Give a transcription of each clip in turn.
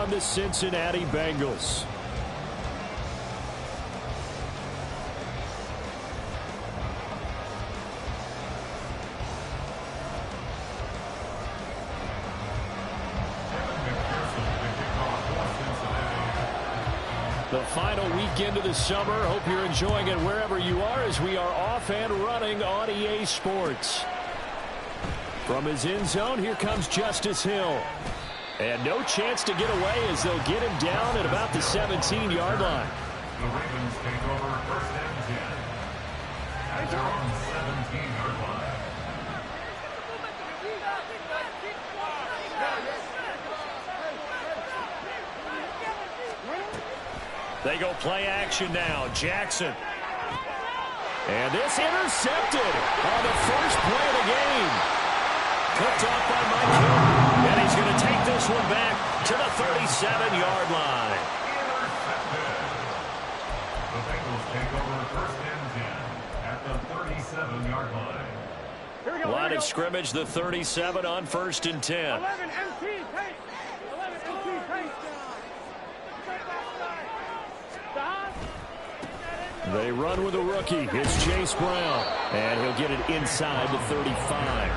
on the Cincinnati Bengals. The final weekend of the summer. Hope you're enjoying it wherever you are as we are off and running on EA Sports. From his end zone, here comes Justice Hill. And no chance to get away as they'll get him down at about the 17-yard line. The Ravens take over first and 10 at their own 17-yard line. They go play action now. Jackson. And this intercepted on the first play of the game. Picked off by Mike Hill. And he's going to take this one back to the 37-yard line. The Bengals take over first and 10 at the 37-yard line. Line of scrimmage, the 37 on first and 10. 11 MT pace. 11 MT pace. They run with a rookie. It's Chase Brown. And he'll get it inside the 35.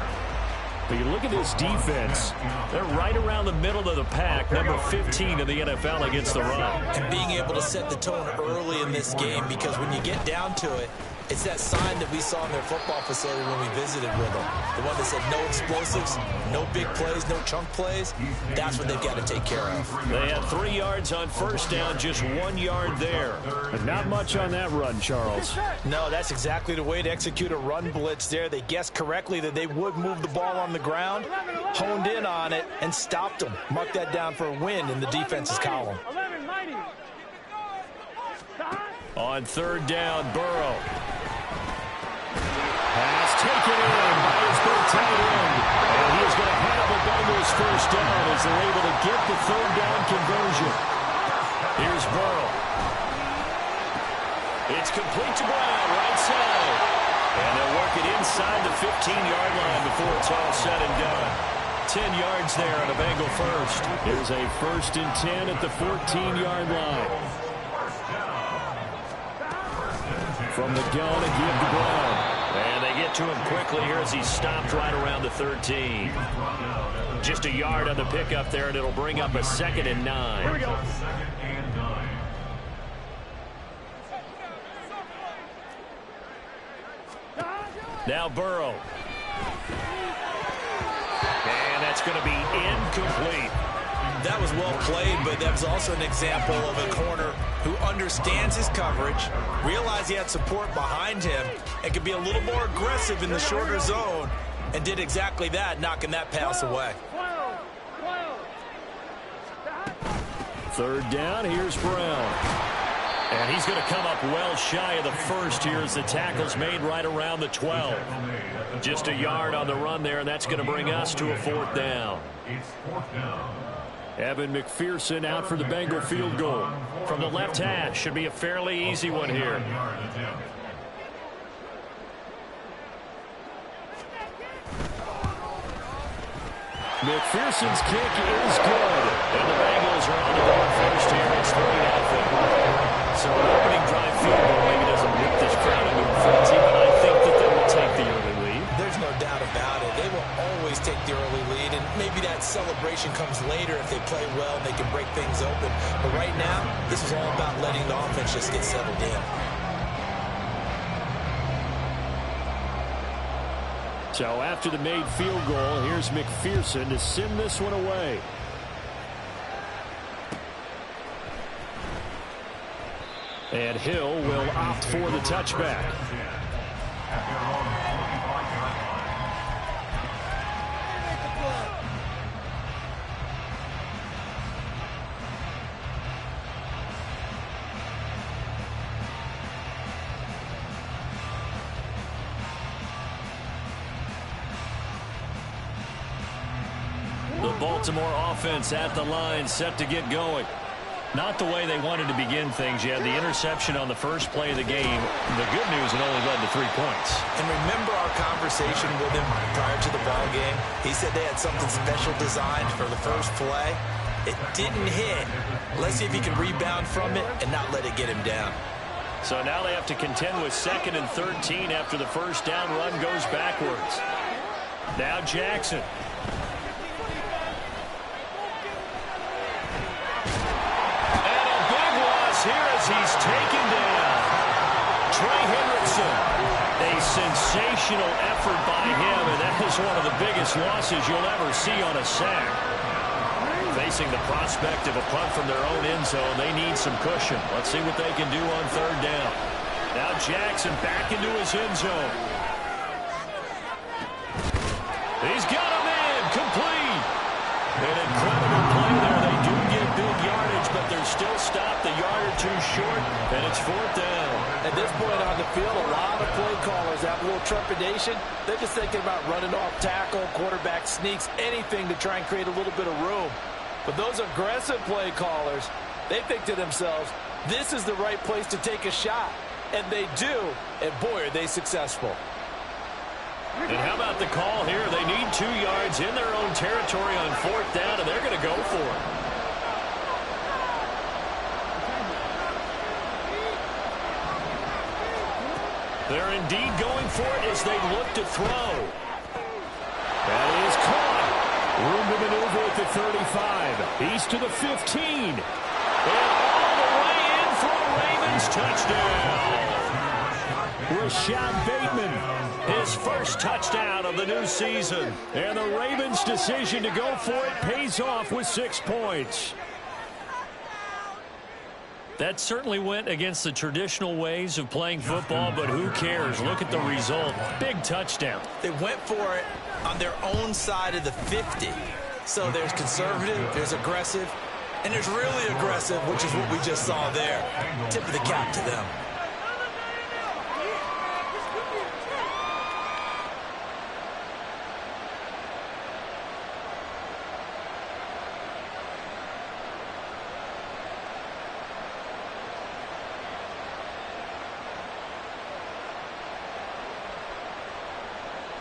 But you look at this defense, they're right around the middle of the pack, number 15 in the NFL against the run. And being able to set the tone early in this game, because when you get down to it, it's that sign that we saw in their football facility when we visited with them. The one that said no explosives, no big plays, no chunk plays. That's what they've got to take care of. They had 3 yards on first down, just 1 yard there. But not much on that run, Charles. No, that's exactly the way to execute a run blitz there. They guessed correctly that they would move the ball on the ground, honed in on it, and stopped them. Mark that down for a win in the defense's column. 11-90. On third down, Burrow. Pass taken in by his big tight end. And he is going to have the Bengals first down as they're able to get the third down conversion. Here's Burrow. It's complete to Brown, right side. And they'll work it inside the 15-yard line before it's all said and done. 10 yards there on a Bengal first. Here's a first and 10 at the 14-yard line. From the gun, a give to Brown. And they get to him quickly here as he's stopped right around the 13. Just a yard on the pickup there, and it'll bring up a 2nd and 9. Here we go. Now Burrow. And that's going to be incomplete. That was well played, but that was also an example of a corner who understands his coverage, realized he had support behind him, and could be a little more aggressive in the shorter zone, and did exactly that, knocking that pass away. Third down, here's Brown. And he's going to come up well shy of the first here as the tackle's made right around the 12. Just a yard on the run there, and that's going to bring us to a 4th down. It's 4th down. Evan McPherson out for the Bengal field goal. From the left hash, should be a fairly easy one here. McPherson's kick is good. And the Bengals are on the board first here. It's 3-0. So an opening drive field goal maybe doesn't whip this crowd into a frenzy, but I think that they will take the early lead. There's no doubt about it. They will always take the early lead, and maybe that celebration comes later if they play well and they can break things open. But right now, this is all about letting the offense just get settled in. So after the made field goal, here's McPherson to send this one away. And Hill will opt for the touchback. The Baltimore offense at the line, set to get going. Not the way they wanted to begin things. You had the interception on the first play of the game. The good news, it only led to 3 points. And remember our conversation with him prior to the ball game? He said they had something special designed for the first play. It didn't hit. Let's see if he can rebound from it and not let it get him down. So now they have to contend with 2nd and 13 after the first down run goes backwards. Now Jackson. And a big loss here as he's taken down. Trey Hendrickson. A sensational effort by him, and that is one of the biggest losses you'll ever see on a sack. Facing the prospect of a punt from their own end zone, they need some cushion. Let's see what they can do on 3rd down. Now Jackson back into his end zone. He's got him in, complete. An incredible play there. They do get big yardage, but they're still stopped a yard or two short, and it's 4th down. At this point on the field, a lot of play callers have a little trepidation. They're just thinking about running off tackle, quarterback sneaks, anything to try and create a little bit of room. But those aggressive play callers, they think to themselves, this is the right place to take a shot. And they do, and boy, are they successful. And how about the call here? They need 2 yards in their own territory on 4th down, and they're going to go for it. They're indeed going for it as they look to throw. That is caught. Room to maneuver at the 35. He's to the 15. And all the way in for a Ravens touchdown. Rashad Bateman, his first touchdown of the new season. And the Ravens' decision to go for it pays off with 6 points. That certainly went against the traditional ways of playing football, but who cares? Look at the result. Big touchdown. They went for it on their own side of the 50. So there's conservative, there's aggressive, and there's really aggressive, which is what we just saw there. Tip of the cap to them.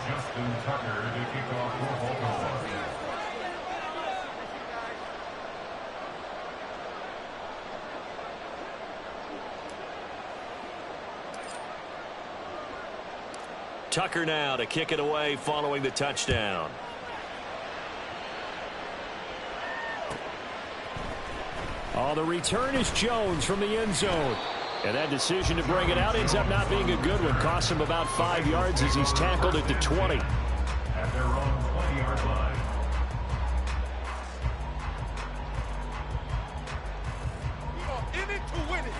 Justin Tucker to kick off for Baltimore. Tucker now to kick it away following the touchdown. Oh, the return is Jones from the end zone. And that decision to bring it out ends up not being a good one. Costs him about 5 yards as he's tackled at the 20. At their own 20-yard line. In it to win it.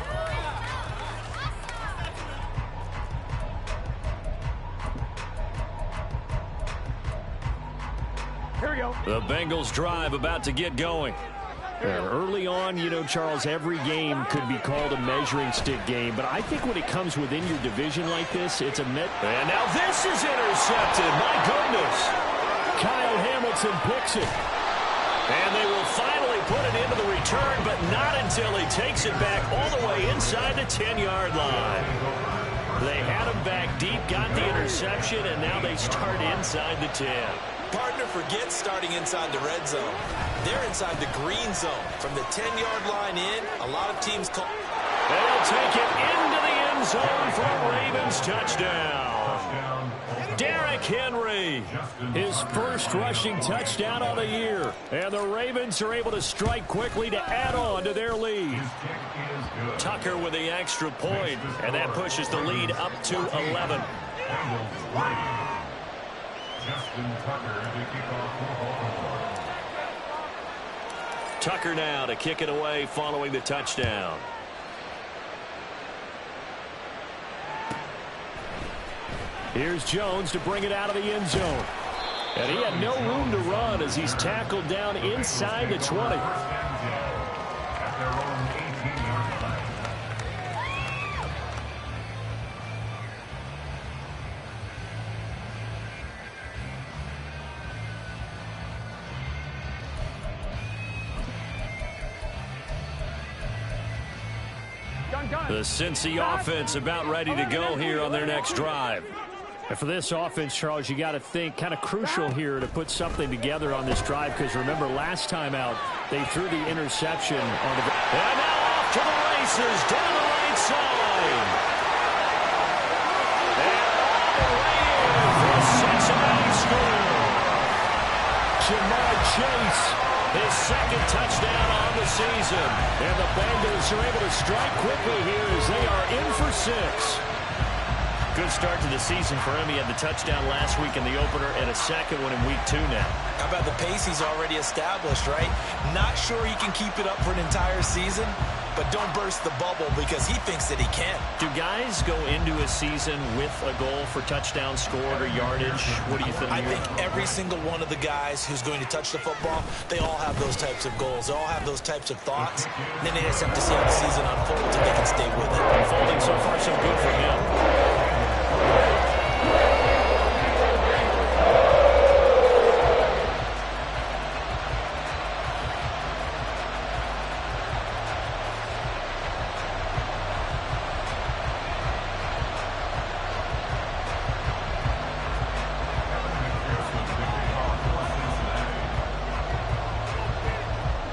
Here we go. The Bengals drive about to get going. Early on, you know, Charles, every game could be called a measuring stick game, but I think when it comes within your division like this, it's a And now this is intercepted. My goodness. Kyle Hamilton picks it. And they will finally put it into the return, but not until he takes it back all the way inside the 10-yard line. They had him back deep, got the interception, and now they start inside the 10. Partner forgets starting inside the red zone. They're inside the green zone. From the 10-yard line in, a lot of teams call. They'll take it into the end zone for a Ravens touchdown. Derrick Henry, his first rushing touchdown of the year. And the Ravens are able to strike quickly to add on to their lead. Tucker with the extra point, and that pushes the lead up to 11. Justin Tucker to kick off for Baltimore. Tucker now to kick it away following the touchdown. Here's Jones to bring it out of the end zone. And he had no room to run as he's tackled down inside the 20. At their own 18-yard line. The Cincy offense about ready to go here on their next drive. And for this offense, Charles, you got to think kind of crucial here to put something together on this drive, because remember last time out they threw the interception on the... And now off to the races down the right side. And all the way in for a Cincinnati score. Jamar Chase, his second touchdown on the season. And the Bengals are able to strike quickly here as they are in for 6. Good start to the season for him. He had the touchdown last week in the opener and a second one in week 2 now. How about the pace he's already established, right? Not sure he can keep it up for an entire season, but don't burst the bubble because he thinks that he can. Do guys go into a season with a goal for touchdown scored or yardage? What do you think? I think every single one of the guys who's going to touch the football, they all have those types of goals. They all have those types of thoughts. And then they just have to see how the season unfolds and they can stay with it. Unfolding so far so good for him.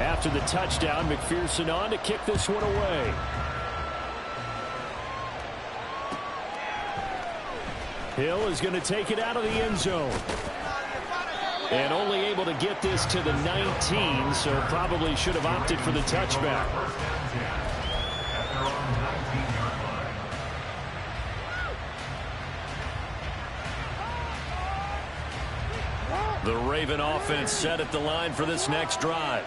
After the touchdown, McPherson on to kick this one away. Hill is going to take it out of the end zone. And only able to get this to the 19, so probably should have opted for the touchback. The Raven offense set at the line for this next drive.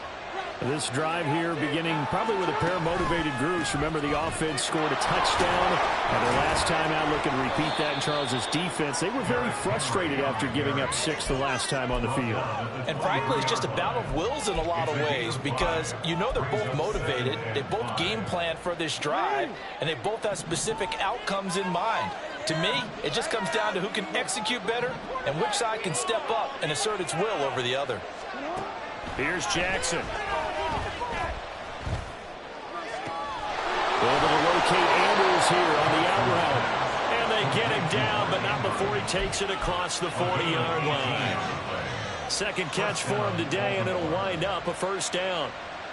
This drive here beginning probably with a pair of motivated groups. Remember, the offense scored a touchdown, and their last time out looking to repeat that in Charles's defense. They were very frustrated after giving up 6 the last time on the field. And frankly, it's just a battle of wills in a lot of ways because you know they're both motivated. They both game plan for this drive, and they both have specific outcomes in mind. To me, it just comes down to who can execute better and which side can step up and assert its will over the other. Here's Jackson. Able to locate Andrews here on the out route. And they get him down, but not before he takes it across the 40-yard line. Second catch for him today, and it'll wind up a first down.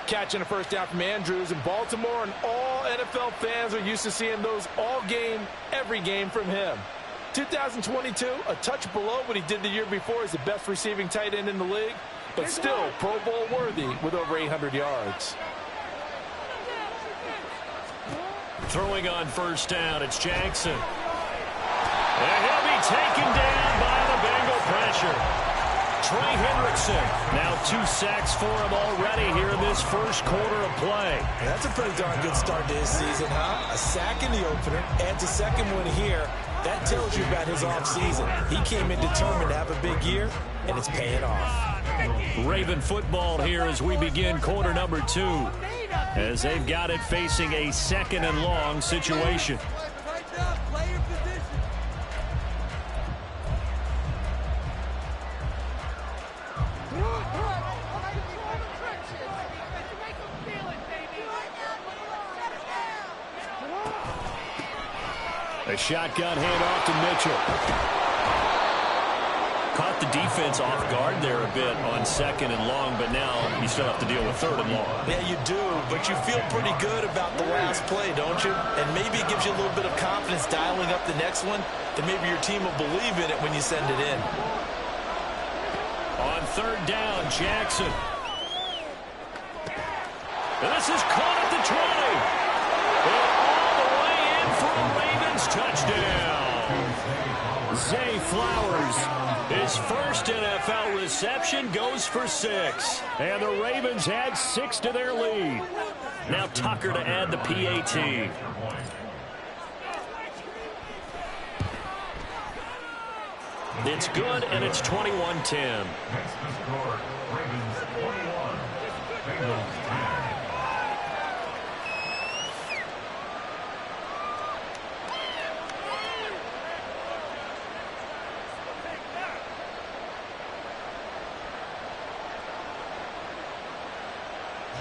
Catching a first down from Andrews in Baltimore, and all NFL fans are used to seeing those all game, every game from him. 2022, a touch below what he did the year before as the best receiving tight end in the league, but still Pro Bowl worthy with over 800 yards. Throwing on first down, it's Jackson. And he'll be taken down by the Bengal pressure. Trey Hendrickson, now 2 sacks for him already here in this first quarter of play. Yeah, that's a pretty darn good start to his season, huh? A sack in the opener, adds a second one here. That tells you about his offseason. He came in determined to have a big year, and it's paying off. Raven football here as we begin quarter number 2. As they've got it facing a second and long situation. A shotgun handoff to Mitchell. Caught the defense off guard there a bit on second and long, but now you still have to deal with third and long. Yeah, you do, but you feel pretty good about the last play, don't you? And maybe it gives you a little bit of confidence dialing up the next one, that maybe your team will believe in it when you send it in. On third down, Jackson. And this is caught at the 20. And all the way in for a Ravens touchdown. Zay Flowers, his first NFL reception, goes for 6. And the Ravens add 6 to their lead. Now Tucker to add the PAT. It's good, and it's 21-10. Next to score, Ravens 21, Bengals 10.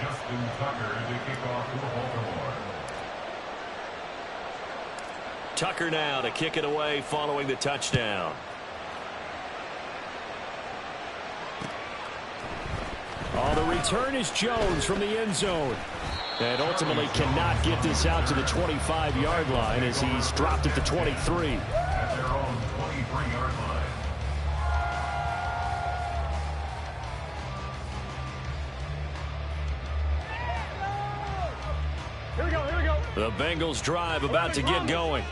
Justin Tucker to kick off for Baltimore. Tucker now to kick it away following the touchdown. Oh, the return is Jones from the end zone. And ultimately cannot get this out to the 25-yard line as he's dropped at the 23. At their own 23-yard line. Here we go, here we go. The Bengals drive about to get going.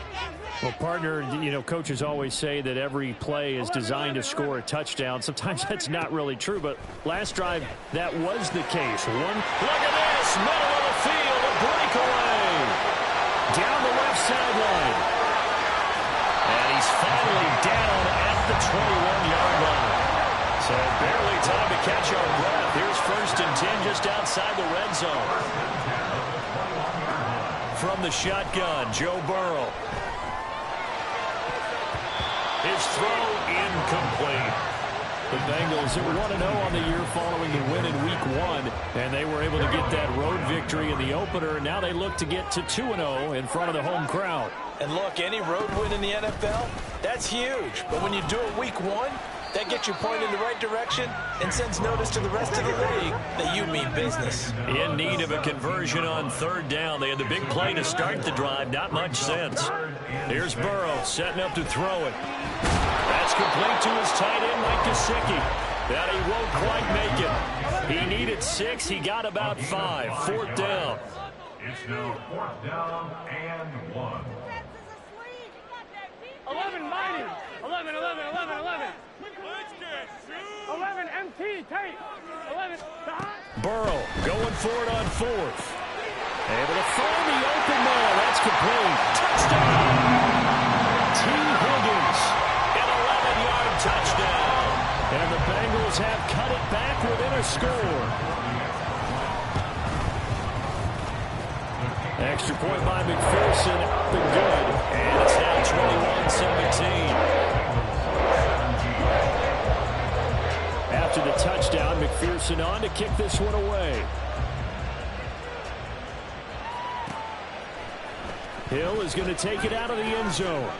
Well, partner, you know, coaches always say that every play is designed to score a touchdown. Sometimes that's not really true, but last drive, that was the case. Look at this, middle of the field, a breakaway. Down the left sideline. And he's finally down at the 21-yard line. So barely time to catch our breath. Here's 1st and 10 just outside the red zone. From the shotgun, Joe Burrow. His throw incomplete. The Bengals are 1-0 on the year following the win in Week 1, and they were able to get that road victory in the opener. Now they look to get to 2-0 in front of the home crowd. And look, any road win in the NFL, that's huge. But when you do it Week 1, that gets you pointed in the right direction and sends notice to the rest of the league that you mean business. In need of a conversion on 3rd down. They had the big play to start the drive. Not much sense. Here's Burrow setting up to throw it. That's complete to his tight end, Mike Gesicki. That he won't quite make it. He needed 6. He got about 5. 4th down. It's now 4th down and 1. 11 mighty. 11, 11, 11, 11. 11 MT tape. 11 Burrow going for it on 4th. Able to find the open man. That's complete. Touchdown. T. Higgins. An 11-yard touchdown. And the Bengals have cut it back within a score. Extra point by McPherson. Up and good. And it's now 21-17. After the touchdown, McPherson on to kick this one away. Hill is going to take it out of the end zone.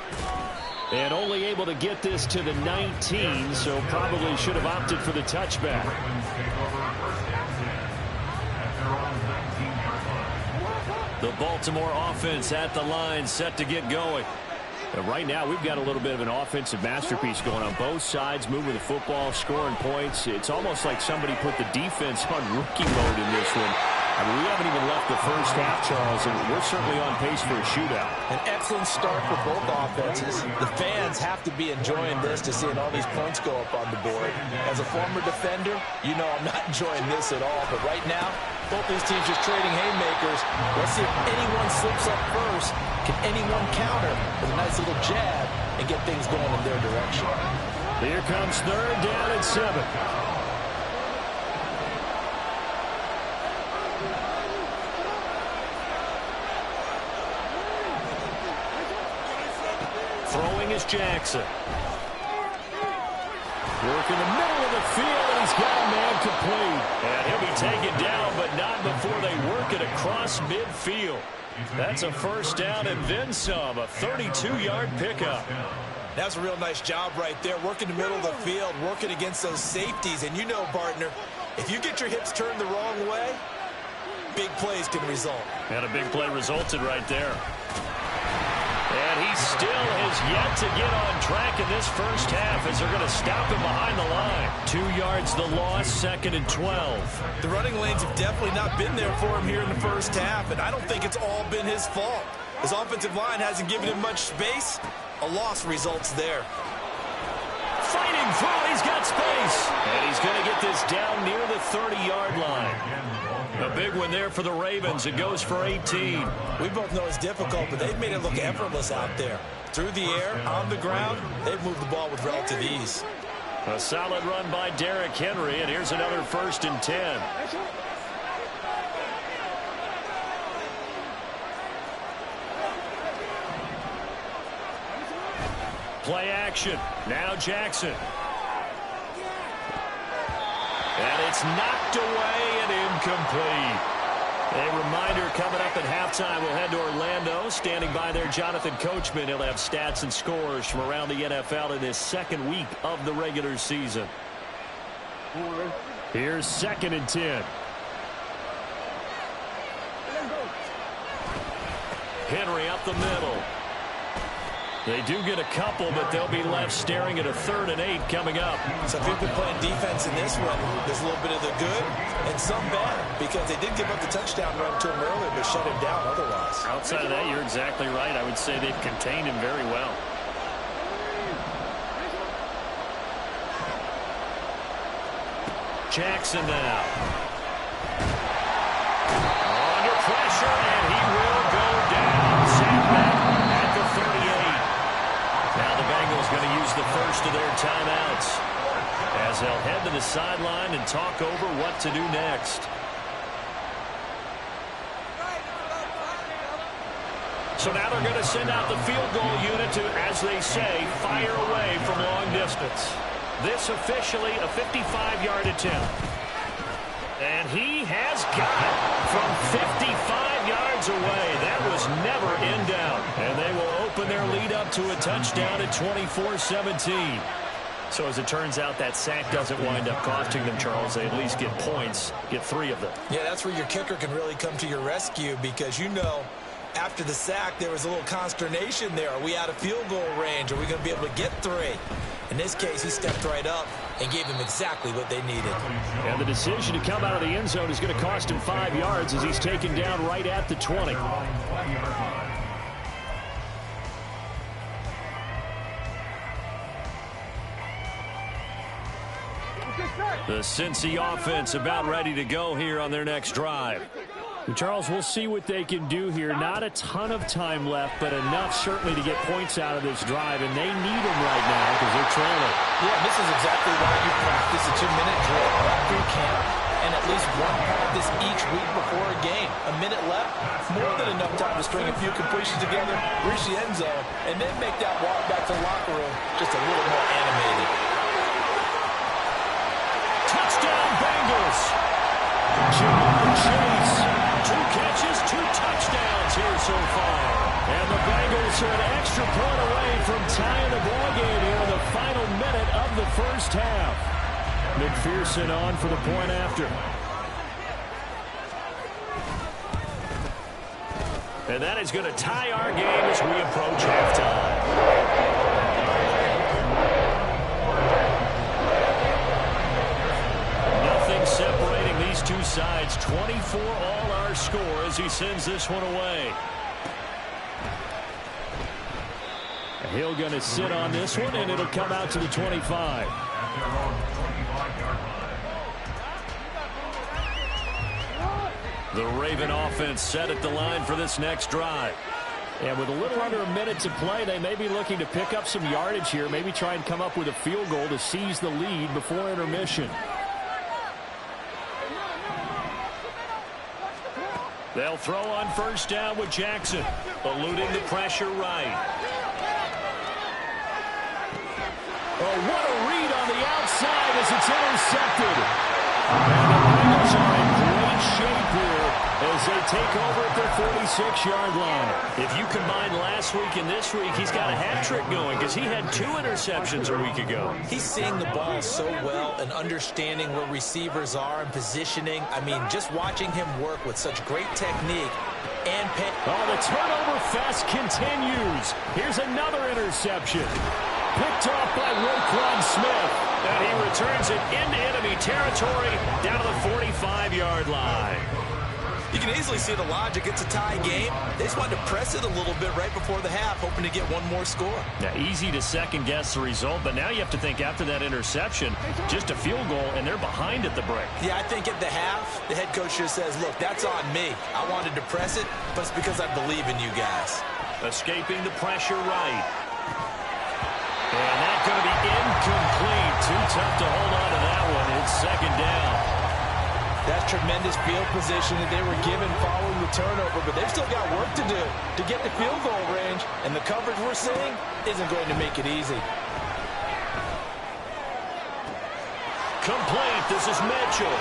And only able to get this to the 19, so probably should have opted for the touchback. The Baltimore offense at the line, set to get going. And right now, we've got a little bit of an offensive masterpiece going on both sides, moving the football, scoring points. It's almost like somebody put the defense on rookie mode in this one. I mean, we haven't even left the first half, Charles, and we're certainly on pace for a shootout. An excellent start for both offenses. The fans have to be enjoying this to seeing all these points go up on the board. As a former defender, you know I'm not enjoying this at all. But right now, both these teams just trading haymakers. Let's see if anyone slips up first. Can anyone counter with a nice little jab and get things going in their direction? Here comes 3rd down and 7. Throwing is Jackson. Work in the middle of the field, and he's got a man complete. And he'll be taken down, but not before they work it across midfield. That's a 1st down and then some, a 32-yard pickup. That's a real nice job right there, working the middle of the field, working against those safeties. And you know, partner, if you get your hips turned the wrong way, big plays can result. And a big play resulted right there. And he still has yet to get on track in this first half as they're going to stop him behind the line. 2 yards the loss, 2nd and 12. The running lanes have definitely not been there for him here in the first half, and I don't think it's all been his fault. His offensive line hasn't given him much space. A loss results there. Fighting through, he's got space. And he's going to get this down near the 30-yard line. A big one there for the Ravens. It goes for 18. We both know it's difficult, but they've made it look effortless out there. Through the air, on the ground, they've moved the ball with relative ease. A solid run by Derrick Henry, and here's another 1st and 10. Play action. Now Jackson. And it's knocked away and incomplete. A reminder coming up at halftime. We'll head to Orlando. Standing by there, Jonathan Coachman. He'll have stats and scores from around the NFL in this second week of the regular season. Here's 2nd and 10. Henry up the middle. They do get a couple, but they'll be left staring at a 3rd and 8 coming up. So if you've been playing defense in this one, there's a little bit of the good and some bad, because they did give up the touchdown run to him earlier, but shut him down otherwise. Outside of that, you're exactly right. I would say they've contained him very well. Jackson now. Under pressure, and he will go down. Sacked back at the 38. Now the Bengals going to use the first of their timeouts, as they'll head to the sideline and talk over what to do next. So now they're going to send out the field goal unit to, as they say, fire away from long distance. This officially a 55-yard attempt. And he has got it from 55 yards away. That was never in doubt. And they will open their lead up to a touchdown at 24-17. So as it turns out, that sack doesn't wind up costing them, Charles. They at least get points, get 3 of them. Yeah, that's where your kicker can really come to your rescue, because you know after the sack there was a little consternation there. Are we out of field goal range? Are we going to be able to get 3? In this case, he stepped right up and gave them exactly what they needed. And the decision to come out of the end zone is going to cost him 5 yards as he's taken down right at the 20. The Cincy offense about ready to go here on their next drive. And Charles, we'll see what they can do here. Not a ton of time left, but enough certainly to get points out of this drive, and they need them right now because they're trailing. Yeah, this is exactly why you practice a 2-minute drill through camp, and at least one practice each week before a game. A minute left, more than enough time to string a few completions together, reach the end zone, and then make that walk back to the locker room just a little more animated. Touchdown, Bengals! Jamar Chase. 2 catches, 2 touchdowns here so far. And the Bengals are an extra point away from tying the ball game here in the final minute of the first half. McPherson on for the point after. And that is going to tie our game as we approach halftime. Nothing separating these two sides. 24 all our score as he sends this one away. Hill going to sit on this one, and it'll come out to the 25. The Raven offense set at the line for this next drive. And with a little under a minute to play, they may be looking to pick up some yardage here, maybe try and come up with a field goal to seize the lead before intermission. They'll throw on first down with Jackson, eluding the pressure right. Oh, what a read on the outside as it's intercepted. And the Bengals are in great shape here as they take over at their 46-yard line. If you combine last week and this week, he's got a hat trick going because he had 2 interceptions a week ago. He's seeing the ball so well and understanding where receivers are and positioning. I mean, just watching him work with such great technique and oh, the turnover fest continues. Here's another interception. Picked off by Roquan Smith. And he returns it into enemy territory down to the 45-yard line. You can easily see the logic. It's a tie game. They just wanted to press it a little bit right before the half, hoping to get one more score. Now, easy to second-guess the result, but now you have to think after that interception, just a field goal, and they're behind at the break. Yeah, I think at the half, the head coach just says, look, that's on me. I wanted to press it, but it's because I believe in you guys. Escaping the pressure right. And that's going to be incomplete. Too tough to hold on to that one. It's second down. That's tremendous field position that they were given following the turnover, but they've still got work to do to get the field goal range, and the coverage we're seeing isn't going to make it easy. Complete. This is Mitchell.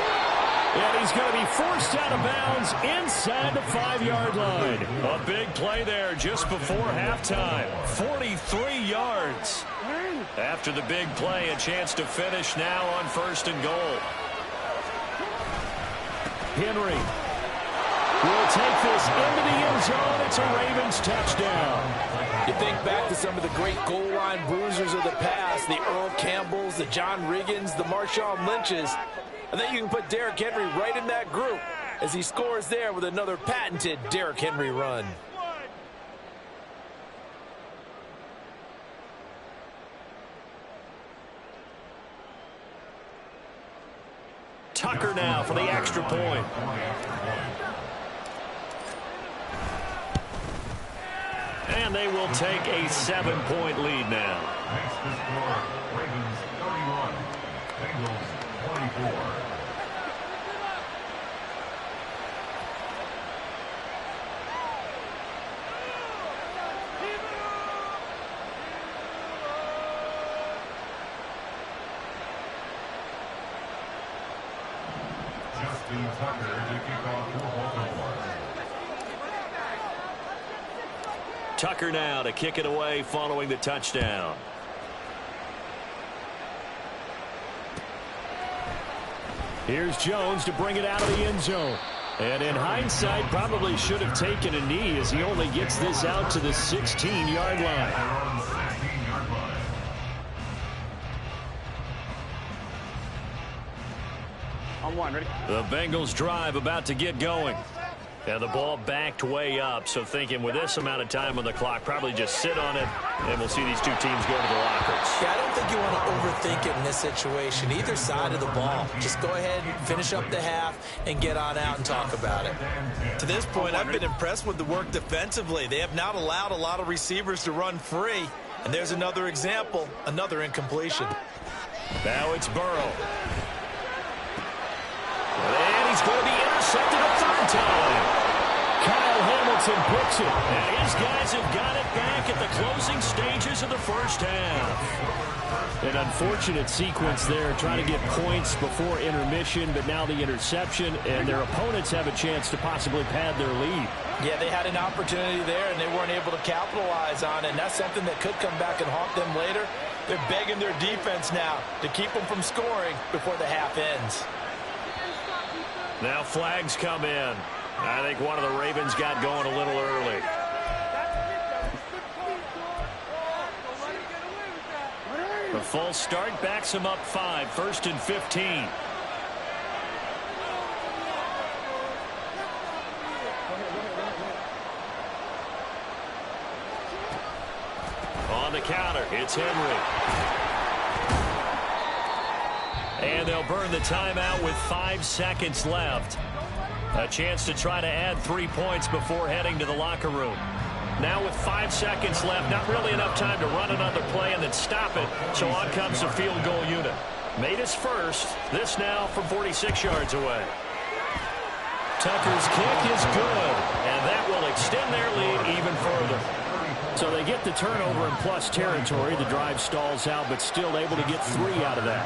And he's going to be forced out of bounds inside the 5-yard line. A big play there just before halftime. 43 yards. After the big play, a chance to finish now on 1st and goal. Henry will take this into the end zone. It's a Ravens touchdown. You think back to some of the great goal line bruisers of the past, the Earl Campbells, the John Riggins, the Marshawn Lynches. I think you can put Derrick Henry right in that group as he scores there with another patented Derrick Henry run. Tucker now for the extra point. And they will take a 7-point lead now. Makes the score Ravens 31, Bengals 24. Justin Tucker to kick off for Baltimore. Tucker now to kick it away following the touchdown. Here's Jones to bring it out of the end zone. And in hindsight, probably should have taken a knee as he only gets this out to the 16-yard line. On one, ready? The Bengals drive about to get going. And the ball backed way up, so thinking with this amount of time on the clock, probably just sit on it, and we'll see these two teams go to the lockers. Yeah, I don't think you want to overthink it in this situation. Either side of the ball. Just go ahead and finish up the half and get on out and talk about it. To this point, I've been impressed with the work defensively. They have not allowed a lot of receivers to run free. And there's another example, another incompletion. Now it's Burrow. And he's going to be intercepted a third time. Kyle Hamilton picks it. And his guys have got it back at the closing stages of the first half. An unfortunate sequence there, trying to get points before intermission, but now the interception, and their opponents have a chance to possibly pad their lead. Yeah, they had an opportunity there, and they weren't able to capitalize on it, and that's something that could come back and haunt them later. They're begging their defense now to keep them from scoring before the half ends. Now flags come in. I think one of the Ravens got going a little early. The false start backs him up 5, 1st and 15. On the counter, it's Henry. And they'll burn the timeout with 5 seconds left. A chance to try to add 3 points before heading to the locker room. Now with 5 seconds left, not really enough time to run another play and then stop it. So on comes the field goal unit. Made his first. This now from 46 yards away. Tucker's kick is good, and that will extend their lead even further. So they get the turnover in plus territory. The drive stalls out, but still able to get 3 out of that.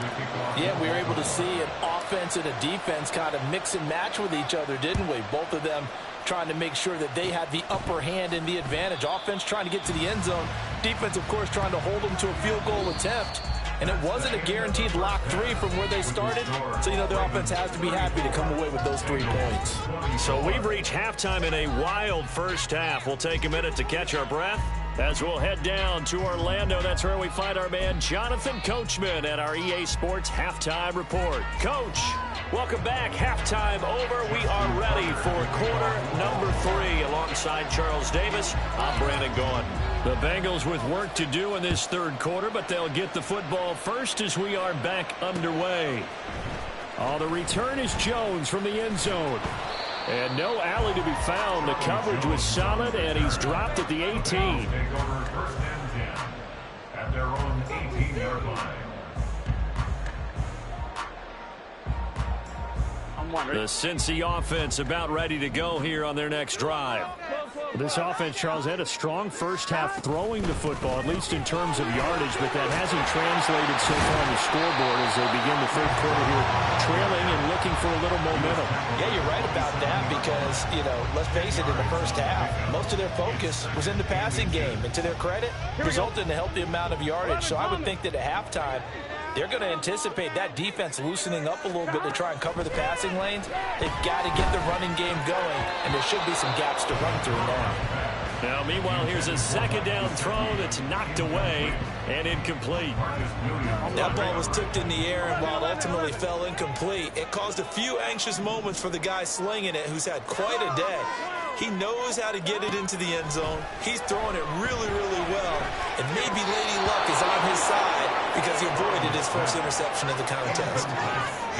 Yeah, we were able to see an offense and a defense kind of mix and match with each other, didn't we? Both of them trying to make sure that they had the upper hand and the advantage. Offense trying to get to the end zone. Defense, of course, trying to hold them to a field goal attempt. And it wasn't a guaranteed lock 3 from where they started. So, you know, the offense has to be happy to come away with those 3 points. So we've reached halftime in a wild first half. We'll take a minute to catch our breath as we'll head down to Orlando. That's where we find our man Jonathan Coachman at our EA Sports Halftime Report. Coach, welcome back. Halftime over. We are ready for quarter number 3 alongside Charles Davis. I'm Brandon Gaughan. The Bengals with work to do in this third quarter, but they'll get the football first as we are back underway. Oh, the return is Jones from the end zone. And no alley to be found. The coverage was solid, and he's dropped at the 18. Take over 1st and 10 at their own 18-yard line. On one, ready? The Cincy offense about ready to go here on their next drive. This offense, Charles, had a strong first half throwing the football, at least in terms of yardage, but that hasn't translated so far on the scoreboard as they begin the third quarter here, trailing and looking for a little momentum. Yeah, you're right about that because, let's face it, in the first half, most of their focus was in the passing game. And to their credit, resulted in a healthy amount of yardage. So I would think that at halftime, they're going to anticipate that defense loosening up a little bit to try and cover the passing lanes. They've got to get the running game going, and there should be some gaps to run through now. Now, meanwhile, here's a second down throw that's knocked away and incomplete. That ball was tipped in the air, and while it ultimately fell incomplete, it caused a few anxious moments for the guy slinging it, who's had quite a day. He knows how to get it into the end zone. He's throwing it really, really well. And maybe Lady Luck is on his side because he avoided his first interception of the contest.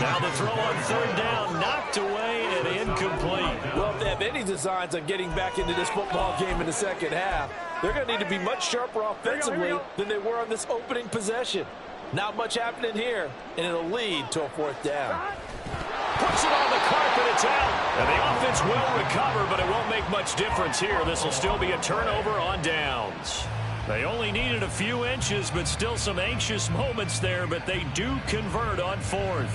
Now the throw on third down, knocked away and incomplete. Well, if they have any designs on getting back into this football game in the second half, they're going to need to be much sharper offensively than they were on this opening possession. Not much happening here, and it'll lead to a fourth down. Puts it on the carpet, it's out. And the offense will recover, but it won't make much difference here. This will still be a turnover on downs. They only needed a few inches, but still some anxious moments there, but they do convert on fourth.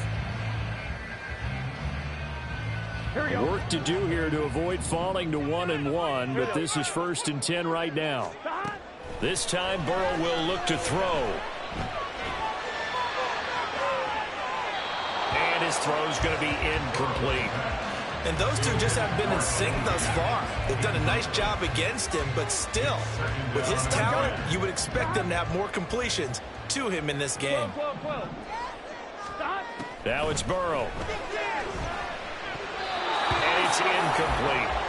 Work to do here to avoid falling to 1-1, but this is 1st and 10 right now. This time Burrow will look to throw. And his throw's going to be incomplete. And those two just haven't been in sync thus far. They've done a nice job against him, but still, with his talent, you would expect them to have more completions to him in this game. Now it's Burrow. And it's incomplete.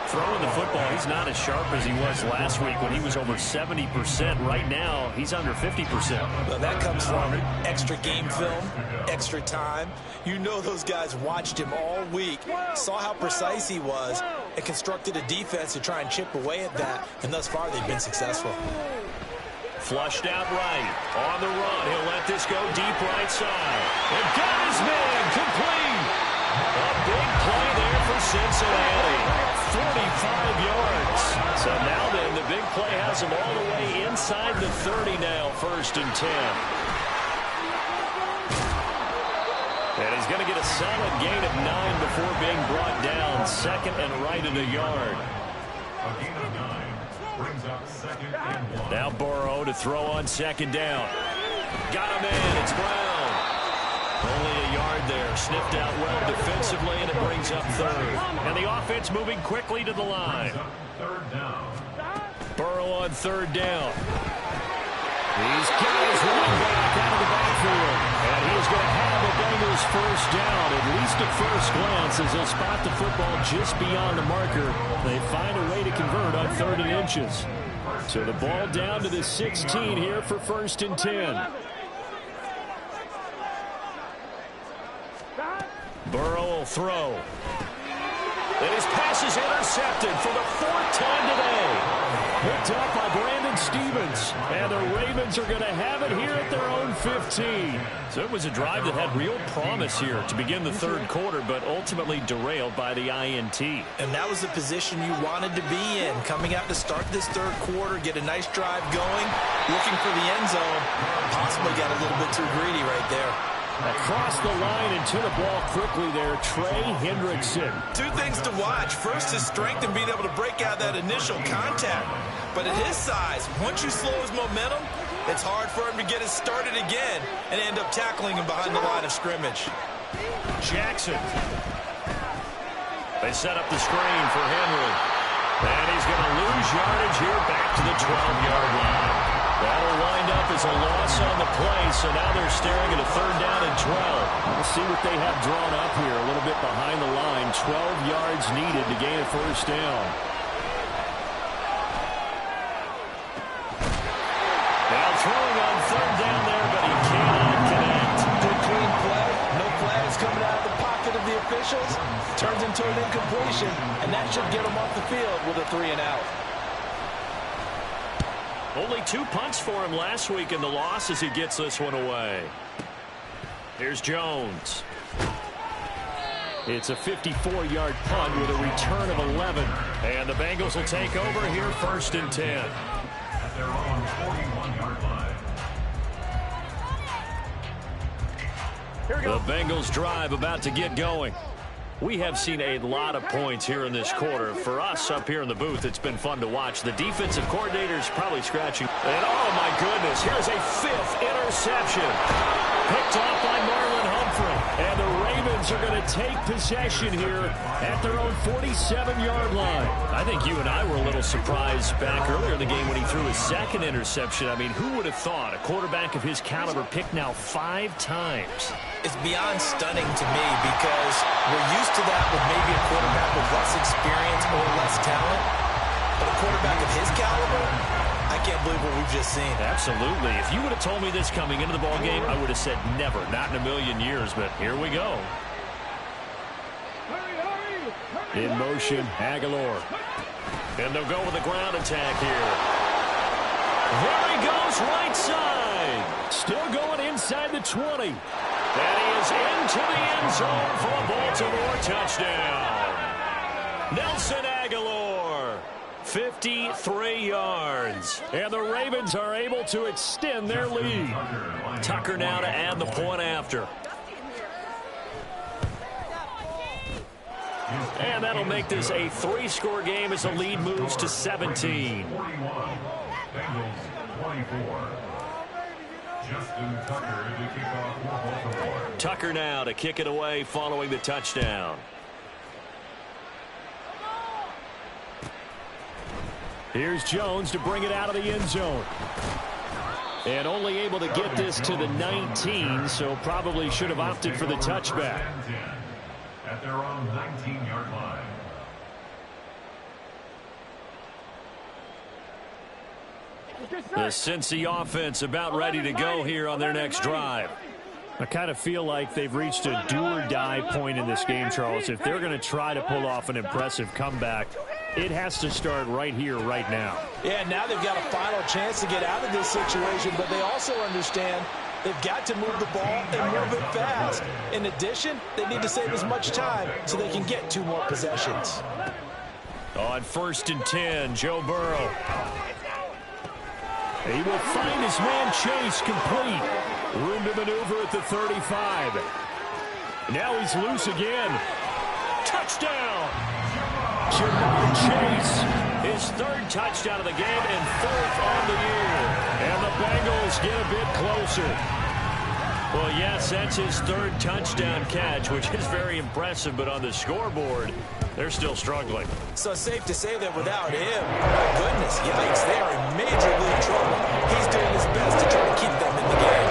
Throwing the football, he's not as sharp as he was last week when he was over 70%. Right now, he's under 50%. Well, that comes from extra game film, extra time. You know those guys watched him all week, saw how precise he was, and constructed a defense to try and chip away at that, and thus far they've been successful. Flushed out right. On the run, he'll let this go deep right side. And got his man complete. A big play there for Cincinnati. 45 yards. So now then, the big play has him all the way inside the 30 now, 1st and 10. And he's going to get a solid gain of 9 before being brought down. 2nd and right at a yard. A gain of 9 brings up 2nd and 1. Now Burrow to throw on 2nd down. Got him in. It's Brown. Only a yard there. Sniffed out well defensively, and it brings up 3rd. And the offense moving quickly to the line. 3rd down. Burrow on 3rd down. He's got his running back out of the backfield. And he's going to have the Bengals 1st down, at least at first glance, as they'll spot the football just beyond the marker. They find a way to convert on 3rd and inches. So the ball down to the 16 here for 1st and 10. Burrow will throw. And his pass is intercepted for the 4th time today. Picked up by Brandon Stevens. And the Ravens are going to have it here at their own 15. So it was a drive that had real promise here to begin the 3rd quarter, but ultimately derailed by the INT. And that was the position you wanted to be in. Coming out to start this 3rd quarter, get a nice drive going, looking for the end zone. Possibly got a little bit too greedy right there. Across the line and to the ball quickly there, Trey Hendrickson. 2 things to watch. First, his strength and being able to break out that initial contact. But at his size, once you slow his momentum, it's hard for him to get it started again and end up tackling him behind the line of scrimmage. Jackson. They set up the screen for Henry. And he's going to lose yardage here back to the 12-yard line. That'll wind up as a loss on the play, so now they're staring at a 3rd down and 12. We'll see what they have drawn up here, a little bit behind the line. 12 yards needed to gain a 1st down. Now throwing on 3rd down there, but he cannot connect. Good clean play. No flags coming out of the pocket of the officials. Turns into an incompletion, and that should get him off the field with a 3 and out. Only 2 punts for him last week in the loss as he gets this one away. Here's Jones. It's a 54-yard punt with a return of 11. And the Bengals will take over here 1st and 10. At their own 41-yard line. The Bengals drive about to get going. We have seen a lot of points here in this quarter. For us up here in the booth, it's been fun to watch. The defensive coordinator's probably scratching. And oh my goodness, here's a 5th interception. Picked off by Marlon Humphrey. And the Ravens are going to take possession here at their own 47-yard line. I think you and I were a little surprised back earlier in the game when he threw his 2nd interception. I mean, who would have thought a quarterback of his caliber picked now 5 times? It's beyond stunning to me because we're used to that with maybe a quarterback with less experience or less talent. But a quarterback of his caliber, I can't believe what we've just seen. Absolutely. If you would have told me this coming into the ball game, I would have said never, not in a million years. But here we go. In motion, Aguilar. And they'll go with a ground attack here. There he goes, right side. Still going inside the 20. And he is into the end zone for a Baltimore touchdown. Nelson Aguilar, 53 yards. And the Ravens are able to extend their lead. Tucker now to add the point after. And that'll make this a 3-score game as the lead moves to 17. 41. Bengals 24. Justin Tucker to kick off for Baltimore. Tucker now to kick it away following the touchdown. Here's Jones to bring it out of the end zone. And only able to get this to the 19, so probably should have opted for the touchback. At their own 19-yard line. The Cincy offense about ready to go here on their next drive. I kind of feel like they've reached a do-or-die point in this game, Charles. If they're going to try to pull off an impressive comeback, it has to start right here, right now. Yeah, now they've got a final chance to get out of this situation, but they also understand they've got to move the ball and move it fast. In addition, they need to save as much time so they can get 2 more possessions. On 1st and 10, Joe Burrow. He will find his man Chase complete. Room to maneuver at the 35. Now he's loose again. Touchdown! Jamar Chase, his 3rd touchdown of the game and 4th on the year. And the Bengals get a bit closer. Well, yes, that's his 3rd touchdown catch, which is very impressive, but on the scoreboard, they're still struggling. So it's safe to say that without him, my goodness, yikes, they are in major league trouble. He's doing his best to try to keep them in the game.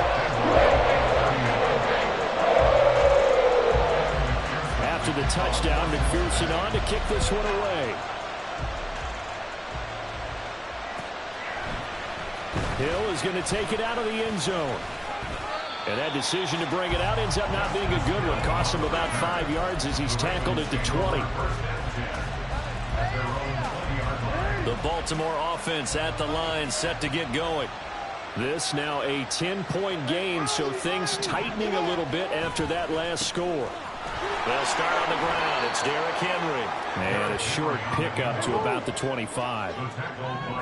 After the touchdown, McPherson on to kick this one away. Hill is going to take it out of the end zone. And that decision to bring it out ends up not being a good one. Costs him about 5 yards as he's tackled at the 20. The Baltimore offense at the line, set to get going. This now a 10-point game, so things tightening a little bit after that last score. They'll start on the ground. It's Derrick Henry. And a short pickup to about the 25.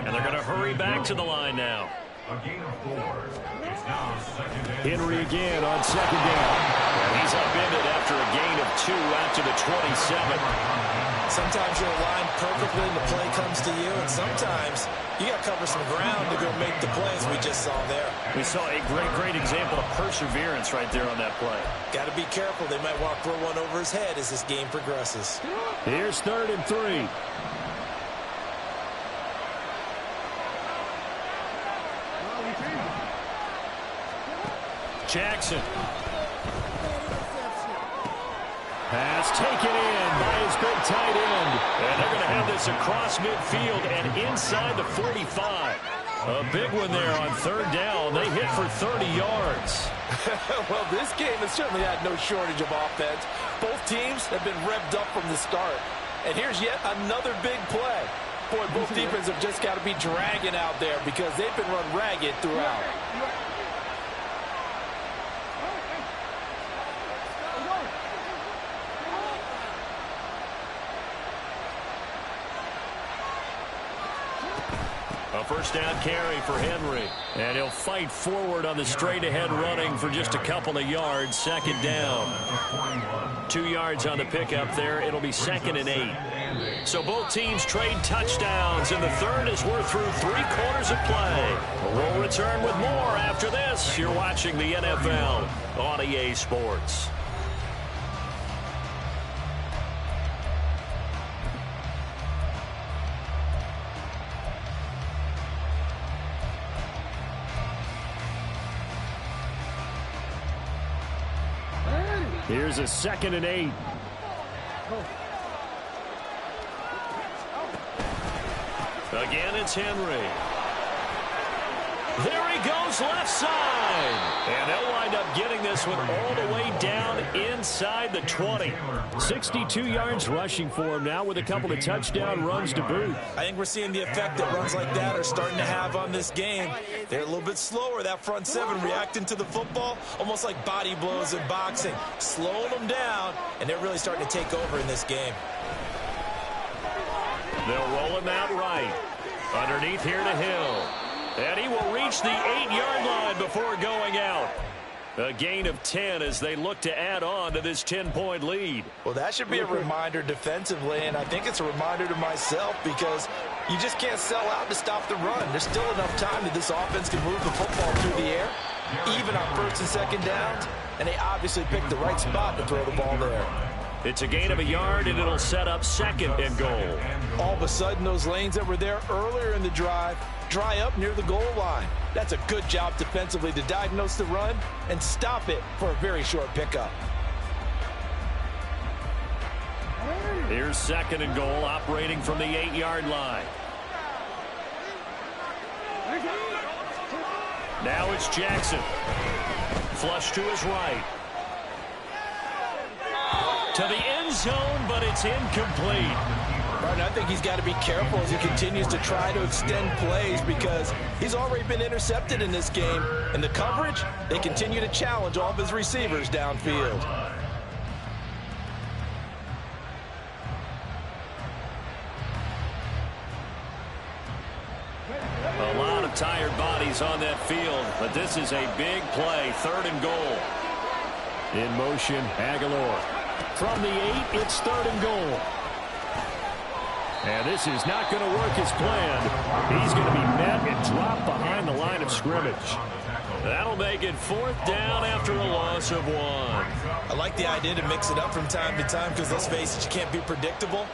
And they're going to hurry back to the line now. A gain of 4. It's now 2nd and Henry again on 2nd down. And he's upended after a gain of 2 after the 27. Sometimes you're aligned perfectly and the play comes to you, and sometimes you got to cover some ground to go make the plays we just saw there. We saw a great example of perseverance right there on that play. Got to be careful. They might want to throw one over his head as this game progresses. Here's 3rd and 3. Jackson. Pass taken in by his big tight end. And they're going to have this across midfield and inside the 45. A big one there on 3rd down. They hit for 30 yards. Well, this game has certainly had no shortage of offense. Both teams have been revved up from the start. And here's yet another big play. Boy, both defenses have just got to be dragging out there because they've been run ragged throughout. A first down carry for Henry. And he'll fight forward on the straight-ahead running for just a couple of yards. Second down. 2 yards on the pickup there. It'll be 2nd and 8. So both teams trade touchdowns in the third as we're through 3 quarters of play. We'll return with more after this. You're watching the NFL on EA Sports. Here's a 2nd and 8. Again, it's Henry. There he goes, left side. And they'll wind up getting this one all the way down inside the 20. 62 yards rushing for him now with a couple of touchdown runs to boot. I think we're seeing the effect that runs like that are starting to have on this game. They're a little bit slower, that front seven, reacting to the football, almost like body blows in boxing, slowing them down, and they're really starting to take over in this game. They'll roll him out right. Underneath here to Hill. And he will reach the 8-yard line before going out. A gain of 10 as they look to add on to this 10-point lead. Well, that should be a reminder defensively, and I think it's a reminder to myself because you just can't sell out to stop the run. There's still enough time that this offense can move the football through the air, even on 1st and 2nd downs, and they obviously picked the right spot to throw the ball there. It's a gain of a yard, and it'll set up 2nd and goal. All of a sudden, those lanes that were there earlier in the drive dry up near the goal line. That's a good job defensively to diagnose the run and stop it for a very short pickup. Here's 2nd and goal, operating from the 8-yard line. Now it's Jackson. Flush to his right. To the end zone, but it's incomplete. Right, I think he's got to be careful as he continues to try to extend plays because he's already been intercepted in this game. And the coverage, they continue to challenge all of his receivers downfield. A lot of tired bodies on that field, but this is a big play. 3rd and goal. In motion, Aguilar. From the 8, it's 3rd and goal. And this is not going to work as planned. He's going to be met and dropped behind the line of scrimmage. That'll make it 4th down after a loss of 1. I like the idea to mix it up from time to time because, let's face it, you can't be predictable.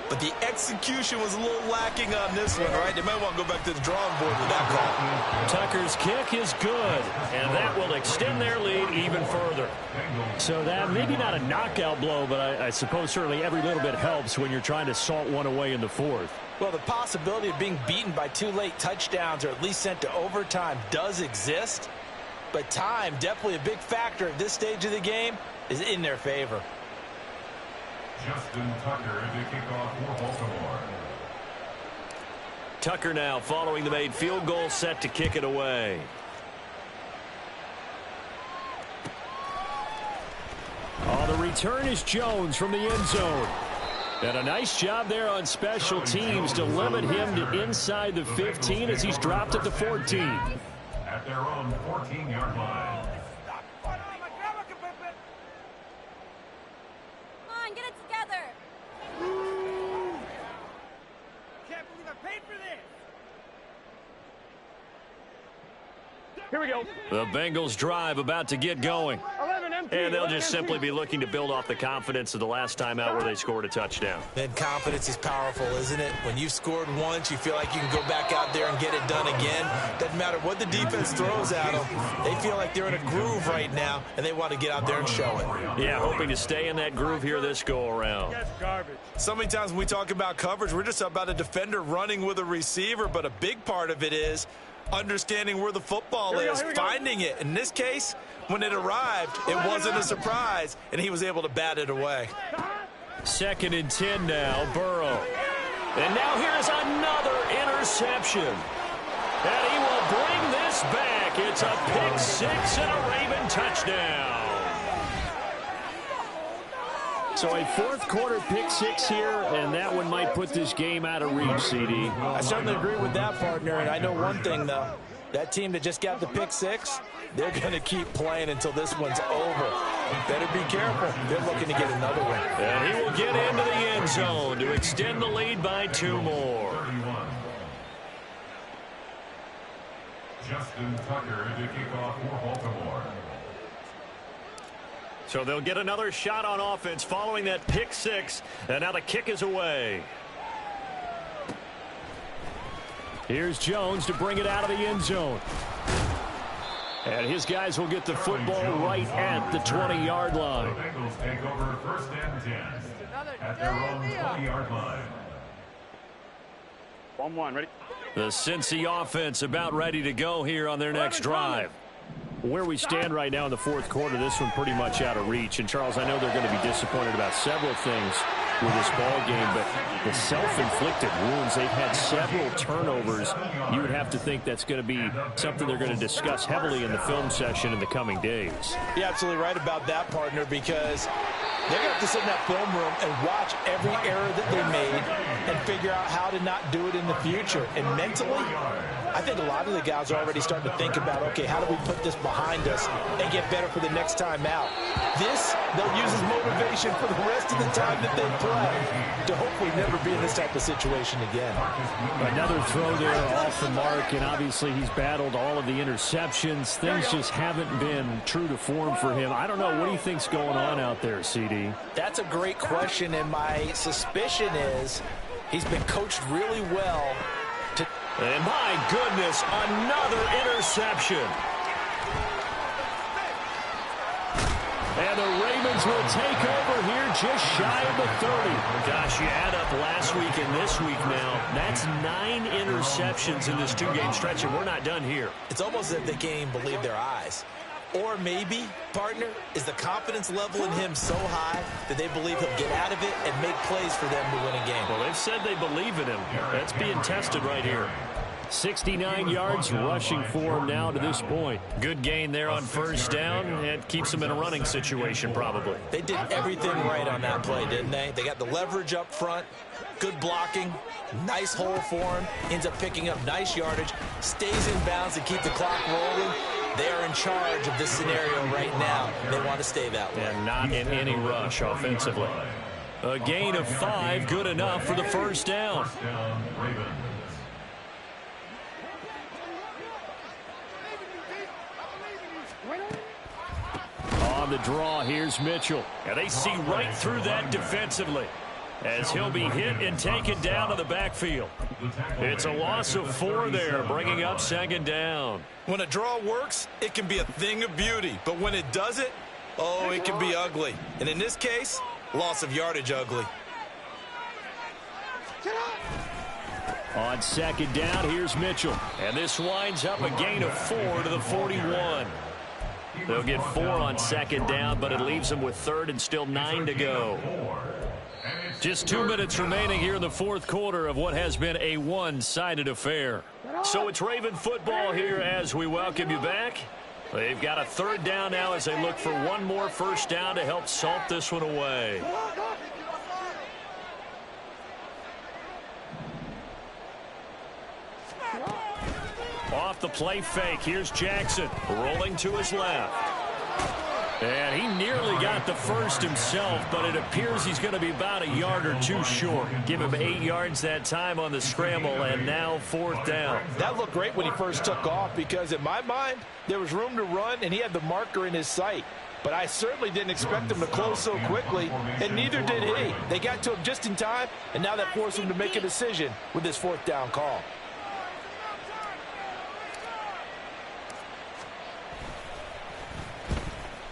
But the execution was a little lacking on this one, right? They might want to go back to the drawing board with that call. Tucker's kick is good, and that will extend their lead even further. So that maybe not a knockout blow, but I suppose certainly every little bit helps when you're trying to salt one away in the 4th. Well, the possibility of being beaten by 2 late touchdowns or at least sent to overtime does exist. But time, definitely a big factor at this stage of the game, is in their favor. Justin Tucker to kick off for Baltimore. Tucker now following the made field goal, set to kick it away. The return is Jones from the end zone. And a nice job there on special teams to limit him to inside the 15 as he's dropped at the 14. At their own 14-yard line. Here we go. The Bengals drive about to get going. 11 empty. And they'll just simply be looking to build off the confidence of the last time out where they scored a touchdown. And confidence is powerful, isn't it? When you've scored once, you feel like you can go back out there and get it done again. Doesn't matter what the defense throws at them. They feel like they're in a groove right now, and they want to get out there and show it. Yeah, hoping to stay in that groove here this go-around. That's garbage. So many times when we talk about coverage, we're just about a defender running with a receiver, but a big part of it is understanding where the football is, finding it. In this case, when it arrived, it wasn't a surprise, and he was able to bat it away. 2nd and 10 now, Burrow. And now here's another interception. And he will bring this back. It's a pick six and a Raven touchdown. So a fourth quarter pick six here, and that one might put this game out of reach, CD. I certainly agree with that, partner, and I know one thing, though. That team that just got the pick six, they're going to keep playing until this one's over. Better be careful. They're looking to get another one. And he will get into the end zone to extend the lead by 2 more. 31. Justin Tucker to kick off for Baltimore. So they'll get another shot on offense following that pick six, and now the kick is away. Here's Jones to bring it out of the end zone. And his guys will get the football right at the 20-yard line. The Bengals take over 1st and 10 at their own 20-yard line. 1-1, ready? The Cincy offense about ready to go here on their next drive. Where we stand right now in the fourth quarter, this one pretty much out of reach. And, Charles, I know they're going to be disappointed about several things with this ball game, but the self-inflicted wounds, they've had several turnovers. You would have to think that's going to be something they're going to discuss heavily in the film session in the coming days. You're absolutely right about that, partner, because they're going to have to sit in that film room and watch every error that they made and figure out how to not do it in the future. And mentally, I think a lot of the guys are already starting to think about, okay, how do we put this behind us and get better for the next time out? This, they'll use as motivation for the rest of the time that they play to hopefully never be in this type of situation again. Another throw there off the mark, and obviously he's battled all of the interceptions. Things just haven't been true to form for him. I don't know. What do you think's going on out there, CD? That's a great question, and my suspicion is he's been coached really well. And my goodness, another interception. And the Ravens will take over here just shy of the 30. Gosh, you add up last week and this week now. That's 9 interceptions in this 2-game stretch, and we're not done here. It's almost as if they can't even believe their eyes. Or maybe, partner, is the confidence level in him so high that they believe he'll get out of it and make plays for them to win a game. Well, they've said they believe in him. That's being tested right here. 69 yards rushing for him now to this point. Good gain there on first down. It keeps him in a running situation probably. They did everything right on that play, didn't they? They got the leverage up front, good blocking, nice hole for him, ends up picking up nice yardage, stays in bounds to keep the clock rolling. They are in charge of this scenario right now. They want to stay that way. And not in any rush offensively. A gain of 5, good enough for the first down. On the draw, here's Mitchell. And they see right through that defensively as he'll be hit and taken down to the backfield. It's a loss of 4 there, bringing up 2nd down. When a draw works, it can be a thing of beauty. But when it doesn't, oh, it can be ugly. And in this case, loss of yardage ugly. On 2nd down, here's Mitchell. And this winds up a gain of 4 to the 41. They'll get 4 on 2nd down, but it leaves them with 3rd and still 9 to go. Just 2 minutes remaining here in the fourth quarter of what has been a one-sided affair. So it's Raven football here as we welcome you back. They've got a 3rd down now as they look for one more first down to help salt this one away. Off the play fake, here's Jackson rolling to his left. And he nearly got the first himself, but it appears he's going to be about a yard or 2 short. Give him 8 yards that time on the scramble, and now 4th down. That looked great when he first took off because, in my mind, there was room to run, and he had the marker in his sight. But I certainly didn't expect him to close so quickly, and neither did he. They got to him just in time, and now that forced him to make a decision with this 4th down call.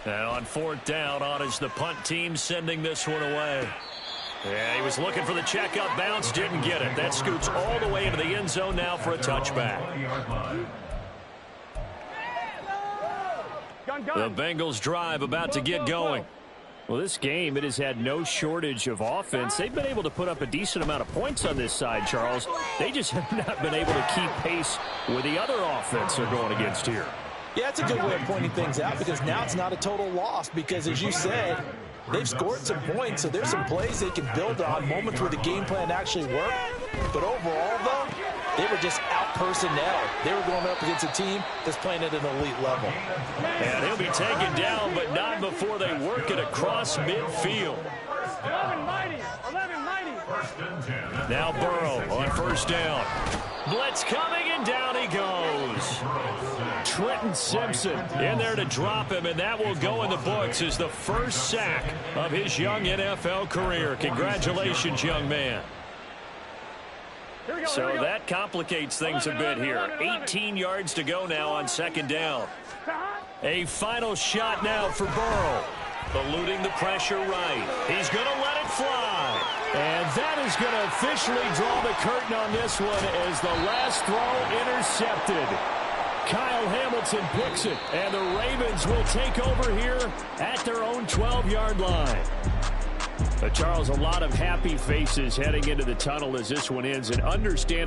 And on 4th down, on is the punt team sending this one away. Yeah, he was looking for the checkup bounce, didn't get it. That scoots all the way into the end zone now for a touchback. The Bengals drive about to get going. Well, this game, it has had no shortage of offense. They've been able to put up a decent amount of points on this side, Charles. They just have not been able to keep pace with the other offense they're going against here. Yeah, that's a good way of pointing things out because now it's not a total loss because, as you said, they've scored some points, so there's some plays they can build on, moments where the game plan actually worked. But overall, though, they were just out-personnel. They were going up against a team that's playing at an elite level. And he'll be taken down, but not before they work it across midfield. 11 mighty. Now Burrow on first down. Blitz coming, and down he goes. Trenton Simpson in there to drop him, and that will go in the books as the first sack of his young NFL career. Congratulations, young man. So that complicates things a bit here. 18 yards to go now on second down. A final shot now for Burrow. Eluding the pressure right. He's going to let it fly. And that is going to officially draw the curtain on this one as the last throw intercepted. Kyle Hamilton picks it, and the Ravens will take over here at their own 12-yard line. Charles, a lot of happy faces heading into the tunnel as this one ends, and understand